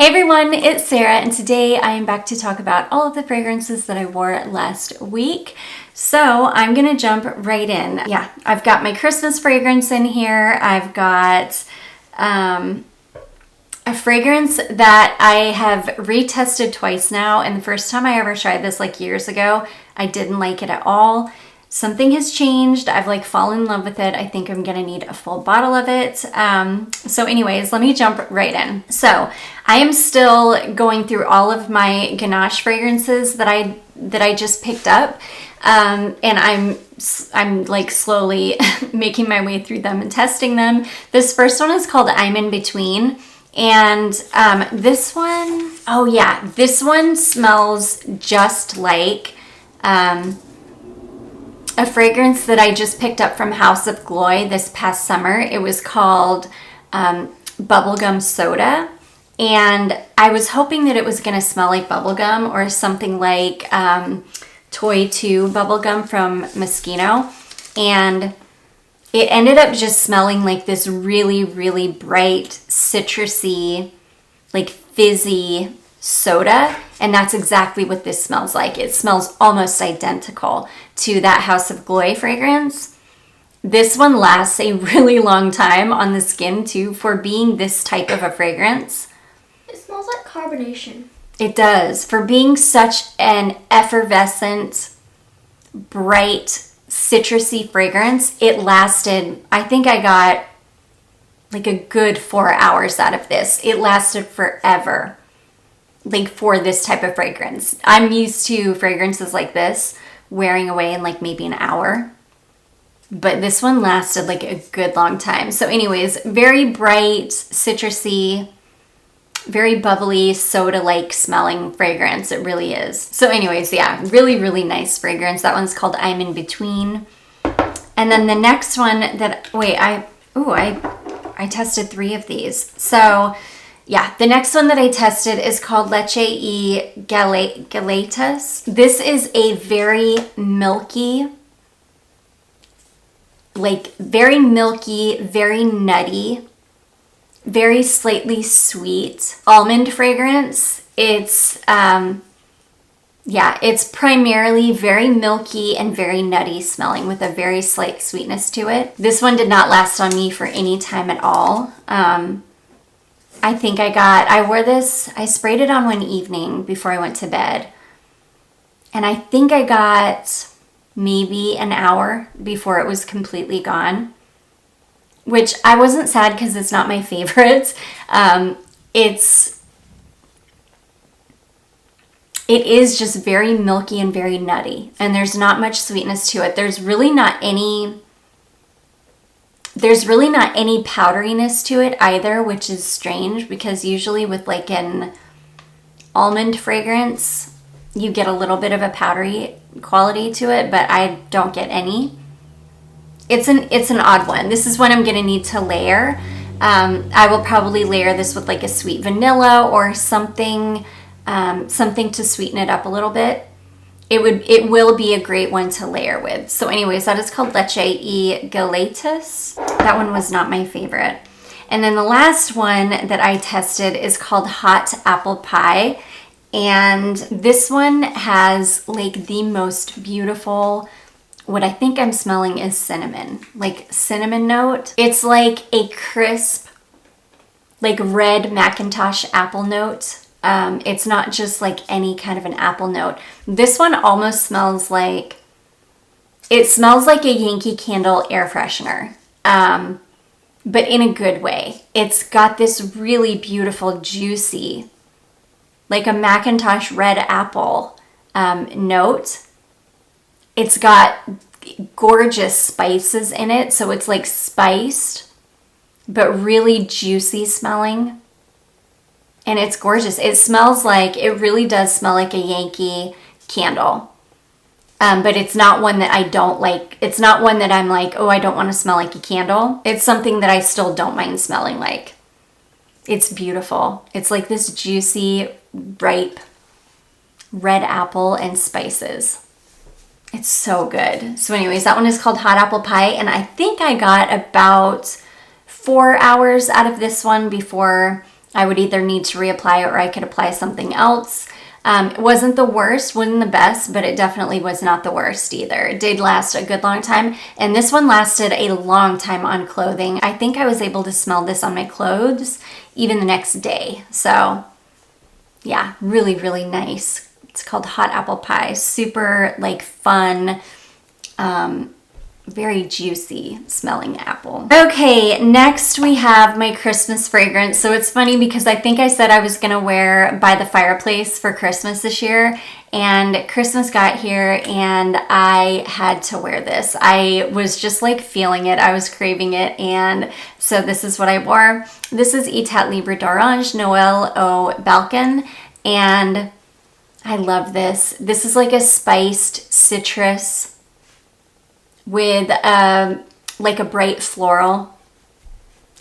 Hey everyone, it's Sarah, and today I am back to talk about all of the fragrances that I wore last week. So I'm gonna jump right in. Yeah, I've got my Christmas fragrance in here. I've got a fragrance that I have retested twice now, and the first time I ever tried this like years ago, I didn't like it at all. Something has changed. I've like fallen in love with it. I think I'm gonna need a full bottle of it. So anyways, let me jump right in. So I am still going through all of my Ganache fragrances that I just picked up. And I'm like slowly making my way through them and testing them. This first one is called I'm in Between. And this one, oh yeah, this one smells just like a fragrance that I just picked up from House of Glory this past summer. It was called Bubblegum Soda. And I was hoping that it was going to smell like bubblegum or something like Toy 2 bubblegum from Moschino. And it ended up just smelling like this really, really bright, citrusy, like fizzy soda. And that's exactly what this smells like. It smells almost identical to that House of Glory fragrance. This one lasts a really long time on the skin too for being this type of a fragrance. It smells like carbonation. It does. For being such an effervescent, bright, citrusy fragrance, it lasted, I think I got like a good 4 hours out of this. It lasted forever, like for this type of fragrance. I'm used to fragrances like this wearing away in like maybe an hour, but this one lasted like a good long time. So anyways, very bright, citrusy, very bubbly, soda-like smelling fragrance. It really is. So anyways, yeah, really, really nice fragrance. That one's called I'm in Between. And then the next one that, I tested 3 of these. So yeah, the next one that I tested is called Leche y Galletas. This is a very milky, very nutty, very slightly sweet almond fragrance. It's it's primarily very milky and very nutty smelling with a very slight sweetness to it. This one did not last on me for any time at all. I think I wore this, I sprayed it on one evening before I went to bed. And I think I got maybe an hour before it was completely gone. Which I wasn't sad because it's not my favorite. It is just very milky and very nutty. And there's not much sweetness to it. There's really not any powderiness to it either, which is strange because usually with like an almond fragrance, you get a little bit of a powdery quality to it, but I don't get any. It's an odd one. This is one I'm gonna need to layer. I will probably layer this with like a sweet vanilla or something to sweeten it up a little bit. It will be a great one to layer with. So anyways, that is called Leche y Galletas. That one was not my favorite. And then the last one that I tested is called Haught Apple Pie. And this one has like the most beautiful, what I think I'm smelling is cinnamon, like cinnamon note. It's like a crisp, like red Macintosh apple note. It's not just like any kind of an apple note. This one almost smells like, it smells like a Yankee Candle air freshener, but in a good way. It's got this really beautiful, juicy, like a Macintosh red apple note. It's got gorgeous spices in it, so it's like spiced, but really juicy smelling. And it's gorgeous. It smells like, it really does smell like a Yankee Candle. But it's not one that I don't like. It's not one that I'm like, oh, I don't want to smell like a candle. It's something that I still don't mind smelling like. It's beautiful. It's like this juicy, ripe red apple and spices. It's so good. So anyways, that one is called Haught Apple Pie. And I think I got about 4 hours out of this one before I would either need to reapply or I could apply something else. It wasn't the worst, wasn't the best, but it definitely was not the worst either. It did last a good long time, and this one lasted a long time on clothing. I think I was able to smell this on my clothes even the next day. So yeah, really, really nice. It's called Hot Apple Pie. Super like fun, very juicy smelling apple. Okay, next we have my Christmas fragrance. So it's funny because I think I said I was gonna wear By the Fireplace for Christmas this year, and Christmas got here and I had to wear this. I was just like feeling it, I was craving it, and so this is what I wore. This is Etat Libre d'Orange Noel au Balcon, and I love this. This is like a spiced citrus with like a bright floral.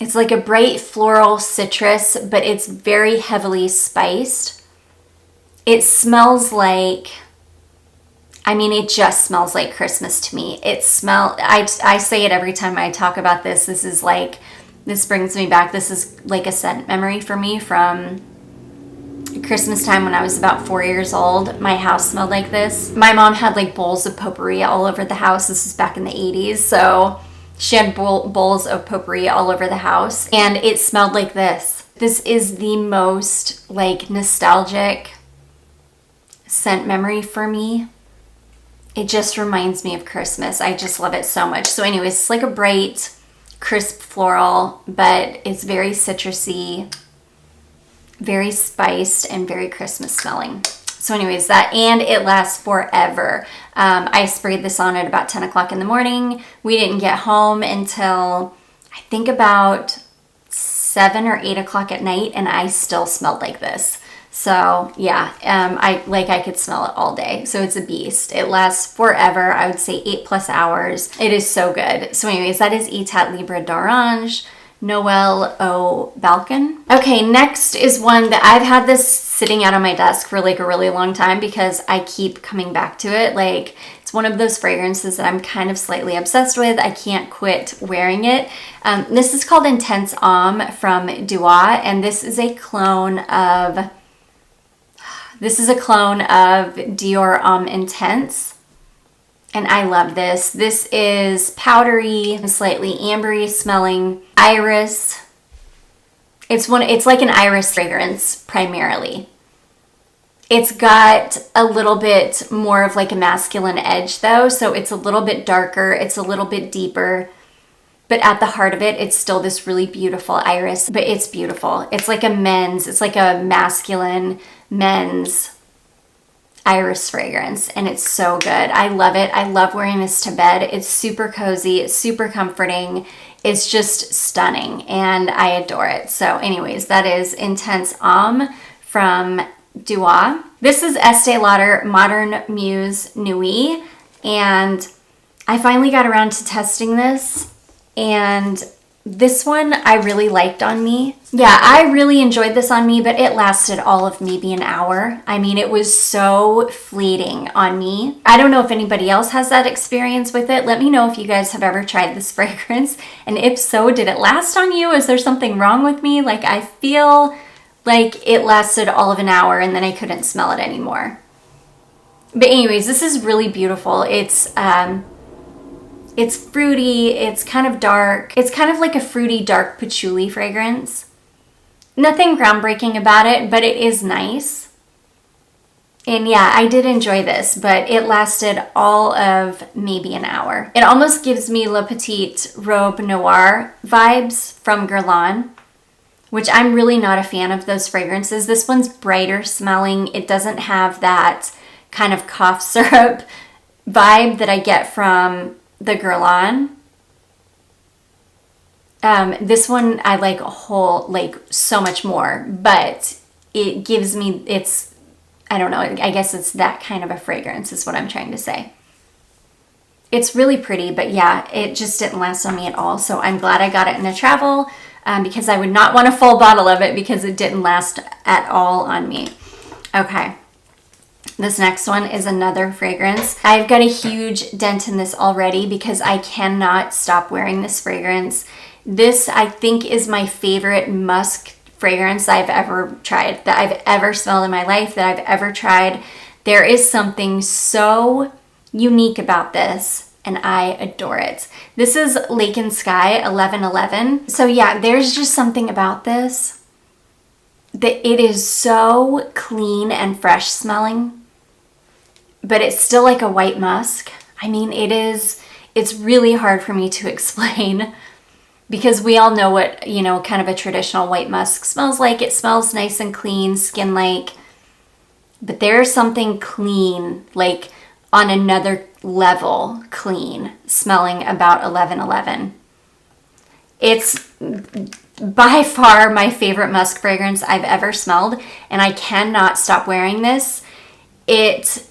It's like a bright floral citrus, but it's very heavily spiced. It smells like, I mean, it just smells like Christmas to me. I say it every time I talk about this. This brings me back. This is like a scent memory for me from Christmas time when I was about 4 years old. My house smelled like this. My mom had like bowls of potpourri all over the house. This was back in the 80s. So she had bowls of potpourri all over the house, and it smelled like this. This is the most like nostalgic scent memory for me. It just reminds me of Christmas. I just love it so much. So anyways, it's like a bright, crisp floral, but it's very citrusy, very spiced, and very Christmas smelling. So anyways, and it lasts forever. I sprayed this on at about 10 o'clock in the morning. We didn't get home until I think about 7 or 8 o'clock at night, and I still smelled like this. So yeah, I could smell it all day. So it's a beast. It lasts forever. I would say 8+ hours. It is so good. So anyways, that is Etat Libre d'Orange Noel au Balcon. Okay, next is one that I've had this sitting out on my desk for like a really long time because I keep coming back to it. Like, it's one of those fragrances that I'm kind of slightly obsessed with. I can't quit wearing it. This is called Intense Homme from Nuit, and this is a clone of Dior Homme Intense. And I love this. This is powdery and slightly ambery smelling iris. It's like an iris fragrance primarily. It's got a little bit more of like a masculine edge though, so it's a little bit darker, it's a little bit deeper, but at the heart of it, it's still this really beautiful iris, but it's beautiful. It's like a masculine men's iris fragrance, and it's so good. I love it. I love wearing this to bed. It's super cozy, it's super comforting, it's just stunning, and I adore it. So anyways, that is Intense Homme from Nuit. This is Estee Lauder Modern Muse Nuit, and I finally got around to testing this, and this one I really liked on me. Yeah, I really enjoyed this on me, but it lasted all of maybe an hour. I mean, it was so fleeting on me. I don't know if anybody else has that experience with it. Let me know if you guys have ever tried this fragrance, and if so, did it last on you? Is there something wrong with me? Like, I feel like it lasted all of an hour and then I couldn't smell it anymore. But anyways, this is really beautiful. It's fruity, it's kind of dark. It's kind of like a fruity dark patchouli fragrance. Nothing groundbreaking about it, but it is nice. And yeah, I did enjoy this, but it lasted all of maybe an hour. It almost gives me Le Petite Robe Noire vibes from Guerlain, which I'm really not a fan of those fragrances. This one's brighter smelling. It doesn't have that kind of cough syrup vibe that I get from the Guerlain. This one I like so much more, but it gives me, I don't know, I guess it's that kind of a fragrance is what I'm trying to say. It's really pretty, but yeah, it just didn't last on me at all. So I'm glad I got it in a travel because I would not want a full bottle of it because it didn't last at all on me. Okay. This next one is another fragrance. I've got a huge dent in this already because I cannot stop wearing this fragrance. This, I think, is my favorite musk fragrance I've ever tried, that I've ever smelled in my life, that I've ever tried. There is something so unique about this, and I adore it. This is Lake and Sky 1111. So yeah, there's just something about this that it is so clean and fresh smelling, but it's still like a white musk. I mean, it's really hard for me to explain because we all know what, you know, kind of a traditional white musk smells like. It smells nice and clean, skin-like, but there's something clean, like on another level clean, smelling about 1111. It's by far my favorite musk fragrance I've ever smelled, and I cannot stop wearing this. It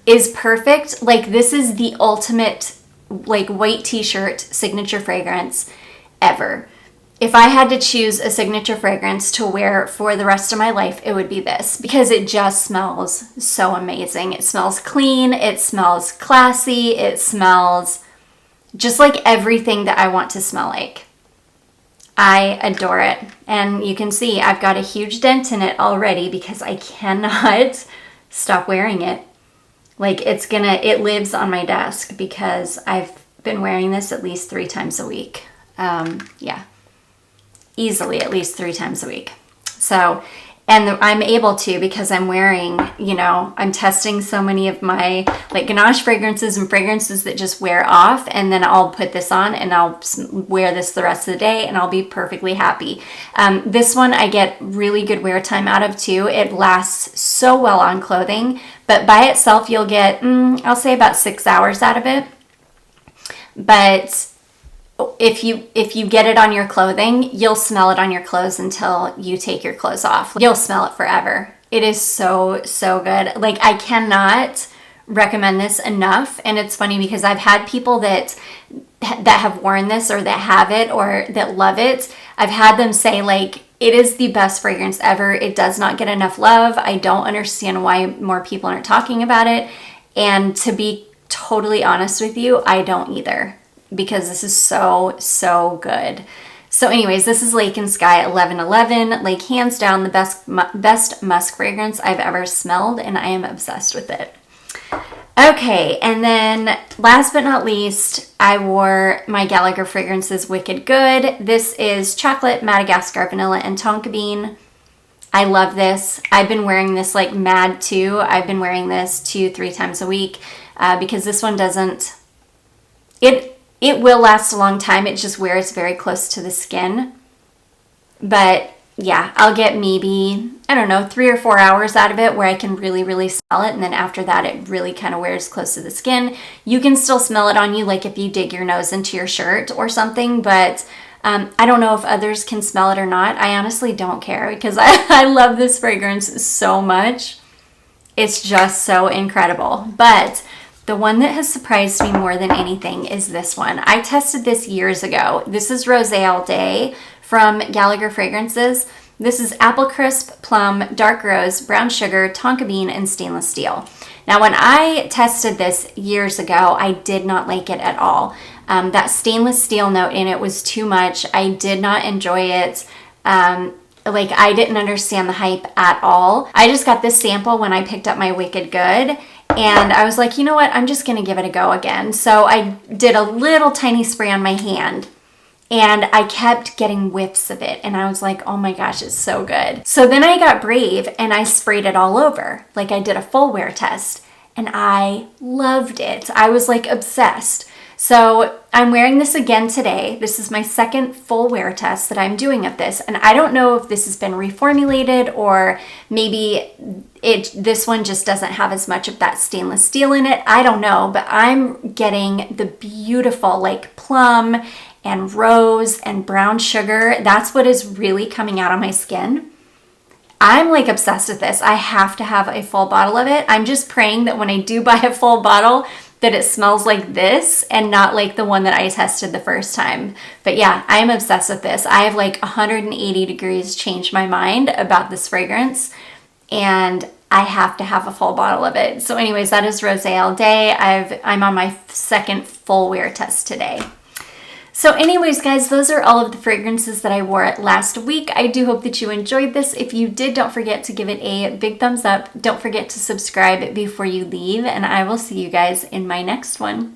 is perfect. Like, this is the ultimate, like, white t-shirt signature fragrance ever. If I had to choose a signature fragrance to wear for the rest of my life, it would be this, because it just smells so amazing. It smells clean, it smells classy, it smells just like everything that I want to smell like. I adore it. And you can see I've got a huge dent in it already because I cannot stop wearing it. Like, it lives on my desk because I've been wearing this at least 3 times a week. Yeah. Easily at least 3 times a week. So, and I'm able to because I'm wearing, you know, I'm testing so many of my like Ganache fragrances and fragrances that just wear off, and then I'll put this on and I'll wear this the rest of the day and I'll be perfectly happy. This one I get really good wear time out of too. It lasts so well on clothing, but by itself you'll get, I'll say about 6 hours out of it. But if you get it on your clothing, you'll smell it on your clothes until you take your clothes off. You'll smell it forever. It is so, so good. Like, I cannot recommend this enough. And it's funny because I've had people that have worn this or that have it or that love it. I've had them say, like, it is the best fragrance ever. It does not get enough love. I don't understand why more people aren't talking about it. And to be totally honest with you, I don't either, because this is so, so good. So anyways, this is Lake and Sky 1111. Like, hands down the best musk fragrance I've ever smelled, and I am obsessed with it. Okay, and then last but not least, I wore my Gallagher fragrances Wicked Good. This is chocolate, Madagascar, vanilla, and Tonka bean. I love this. I've been wearing this like mad too. I've been wearing this 2-3 times a week because this one doesn't... It will last a long time. It just wears very close to the skin. But yeah, I'll get maybe, I don't know, 3 or 4 hours out of it where I can really, really smell it. And then after that, it really kind of wears close to the skin. You can still smell it on you, like if you dig your nose into your shirt or something. But I don't know if others can smell it or not. I honestly don't care because I love this fragrance so much. It's just so incredible. But the one that has surprised me more than anything is this one. I tested this years ago. This is Rosé All Day from Gallagher Fragrances. This is apple crisp, plum, dark rose, brown sugar, tonka bean, and stainless steel. Now, when I tested this years ago, I did not like it at all. That stainless steel note in it was too much. I did not enjoy it. Like, I didn't understand the hype at all. I just got this sample when I picked up my Wicked Good, and I was like, you know what? I'm just going to give it a go again. So I did a little tiny spray on my hand, and I kept getting whiffs of it. And I was like, oh my gosh, it's so good. So then I got brave and I sprayed it all over. Like, I did a full wear test, and I loved it. I was like obsessed. So I'm wearing this again today. This is my second full wear test that I'm doing of this. And I don't know if this has been reformulated or maybe this one just doesn't have as much of that stainless steel in it. I don't know, but I'm getting the beautiful like plum and rose and brown sugar. That's what is really coming out on my skin. I'm like obsessed with this. I have to have a full bottle of it. I'm just praying that when I do buy a full bottle, that it smells like this and not like the one that I tested the first time. But yeah, I am obsessed with this. I have like 180 degrees changed my mind about this fragrance, and I have to have a full bottle of it. So anyways, that is Rosé All Day. I'm on my second full wear test today. So anyways, guys, those are all of the fragrances that I wore last week. I do hope that you enjoyed this. If you did, don't forget to give it a big thumbs up. Don't forget to subscribe before you leave, and I will see you guys in my next one.